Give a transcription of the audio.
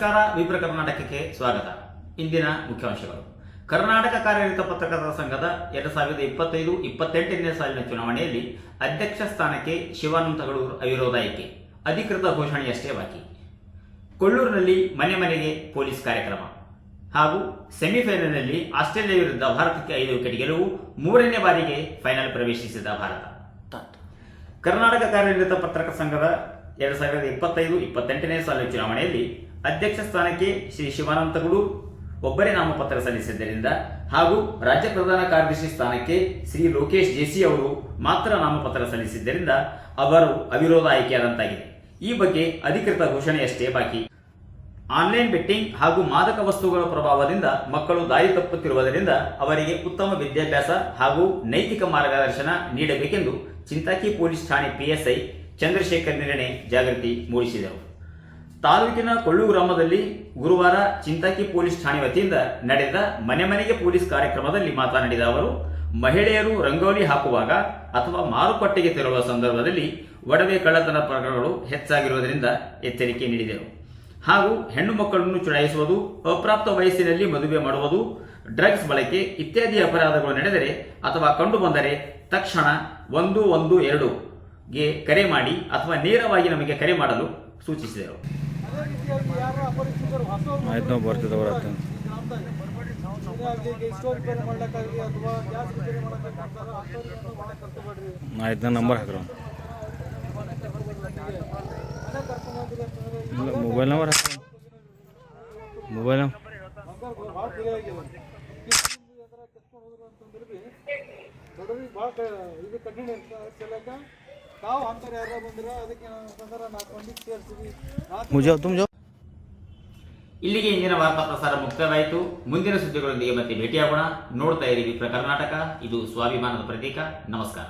ನಮಸ್ಕಾರ. ವಿಪ್ರ ಕರ್ನಾಟಕಕ್ಕೆ ಸ್ವಾಗತ. ಇಂದಿನ ಮುಖ್ಯಾಂಶಗಳು. ಕರ್ನಾಟಕ ಕಾರ್ಯನಿರತ ಪತ್ರಕರ್ತರ ಸಂಘದ 2025-28ನೇ ಸಾಲಿನ ಚುನಾವಣೆಯಲ್ಲಿ ಅಧ್ಯಕ್ಷ ಸ್ಥಾನಕ್ಕೆ ಶಿವಾನಂದ ತಗಳೂರು ಅವಿರೋಧ ಆಯ್ಕೆ, ಅಧಿಕೃತ ಘೋಷಣೆಯಷ್ಟೇ ಬಾಕಿ. ಕೊಳ್ಳೂರಿನಲ್ಲಿ ಮನೆ ಮನೆಗೆ ಪೊಲೀಸ್ ಕಾರ್ಯಕ್ರಮ ಹಾಗೂ ಸೆಮಿಫೈನಲ್ನಲ್ಲಿ ಆಸ್ಟ್ರೇಲಿಯಾ ವಿರುದ್ಧ ಭಾರತಕ್ಕೆ 5 ವಿಕೆಟ್ ಗೆಲುವು, 3ನೇ ಬಾರಿಗೆ ಫೈನಲ್ ಪ್ರವೇಶಿಸಿದ ಭಾರತ. ಕರ್ನಾಟಕ ಕಾರ್ಯನಿರತ ಪತ್ರಕರ್ತರ ಸಂಘದ 2025-28ನೇ ಸಾಲಿನ ಚುನಾವಣೆಯಲ್ಲಿ ಅಧ್ಯಕ್ಷ ಸ್ಥಾನಕ್ಕೆ ಶ್ರೀ ಶಿವಾನಂದ ತಗಳೂರು ಒಬ್ಬರೇ ನಾಮಪತ್ರ ಸಲ್ಲಿಸಿದ್ದರಿಂದ ಹಾಗೂ ರಾಜ್ಯ ಪ್ರಧಾನ ಕಾರ್ಯದರ್ಶಿ ಸ್ಥಾನಕ್ಕೆ ಶ್ರೀ ಲೋಕೇಶ್ ಜೇಸಿ ಅವರು ಮಾತ್ರ ನಾಮಪತ್ರ ಸಲ್ಲಿಸಿದ್ದರಿಂದ ಅವರು ಅವಿರೋಧ ಆಯ್ಕೆಯಾದಂತಾಗಿದೆ. ಈ ಬಗ್ಗೆ ಅಧಿಕೃತ ಘೋಷಣೆಯಷ್ಟೇ ಬಾಕಿ. ಆನ್ಲೈನ್ ಬೆಟ್ಟಿಂಗ್ ಹಾಗೂ ಮಾದಕ ವಸ್ತುಗಳ ಪ್ರಭಾವದಿಂದ ಮಕ್ಕಳು ದಾರಿ ತಪ್ಪುತ್ತಿರುವುದರಿಂದ ಅವರಿಗೆ ಉತ್ತಮ ವಿದ್ಯಾಭ್ಯಾಸ ಹಾಗೂ ನೈತಿಕ ಮಾರ್ಗದರ್ಶನ ನೀಡಬೇಕೆಂದು ಚಿಂತಾಕಿ ಪೊಲೀಸ್ ಠಾಣೆ PSI ಚಂದ್ರಶೇಖರ್ ನಿರ್ಣಯ ಜಾಗೃತಿ ಮೂಡಿಸಿದರು. ತಾಲೂಕಿನ ಕೊಳ್ಳೂರು ಗ್ರಾಮದಲ್ಲಿ ಗುರುವಾರ ಚಿಂತಾಕಿ ಪೊಲೀಸ್ ಠಾಣೆ ವತಿಯಿಂದ ನಡೆದ ಮನೆ ಮನೆಗೆ ಪೊಲೀಸ್ ಕಾರ್ಯಕ್ರಮದಲ್ಲಿ ಮಾತನಾಡಿದ ಅವರು, ಮಹಿಳೆಯರು ರಂಗೋಲಿ ಹಾಕುವಾಗ ಅಥವಾ ಮಾರುಕಟ್ಟೆಗೆ ತೆರಳುವ ಸಂದರ್ಭದಲ್ಲಿ ಒಡವೆ ಕಳ್ಳತನ ಪ್ರಕರಣಗಳು ಹೆಚ್ಚಾಗಿರುವುದರಿಂದ ಎಚ್ಚರಿಕೆ ನೀಡಿದರು. ಹಾಗೂ ಹೆಣ್ಣು ಮಕ್ಕಳನ್ನು ಚುಡಾಯಿಸುವುದು, ಅಪ್ರಾಪ್ತ ವಯಸ್ಸಿನಲ್ಲಿ ಮದುವೆ ಮಾಡುವುದು, ಡ್ರಗ್ಸ್ ಬಳಕೆ ಇತ್ಯಾದಿ ಅಪರಾಧಗಳು ನಡೆದರೆ ಅಥವಾ ಕಂಡುಬಂದರೆ ತಕ್ಷಣ 112ಗೆ ಕರೆ ಮಾಡಿ ಅಥವಾ ನೇರವಾಗಿ ನಮಗೆ ಕರೆ ಮಾಡಲು ಸೂಚಿಸಿದರು. ನಂಬರ್ ಹಾಕ್ರ ಮೊಬೈಲ್ ನಂಬರ್ ಹಾಕ್ರ ಮೊಬೈಲ್ ಇಲ್ಲಿಗೆ ಇಂದಿನ ವಾರ್ತಾ ಪ್ರಸಾರ ಮುಕ್ತಾಯವಾಯಿತು. ಮುಂದಿನ ಸುದ್ದಿಗಳೊಂದಿಗೆ ಮತ್ತೆ ಭೇಟಿಯಾಗೋಣ. ನೋಡ್ತಾ ಇರಿ ವಿಪ್ರ ಕರ್ನಾಟಕ. ಇದು ಸ್ವಾಭಿಮಾನದ ಪ್ರತೀಕ. ನಮಸ್ಕಾರ.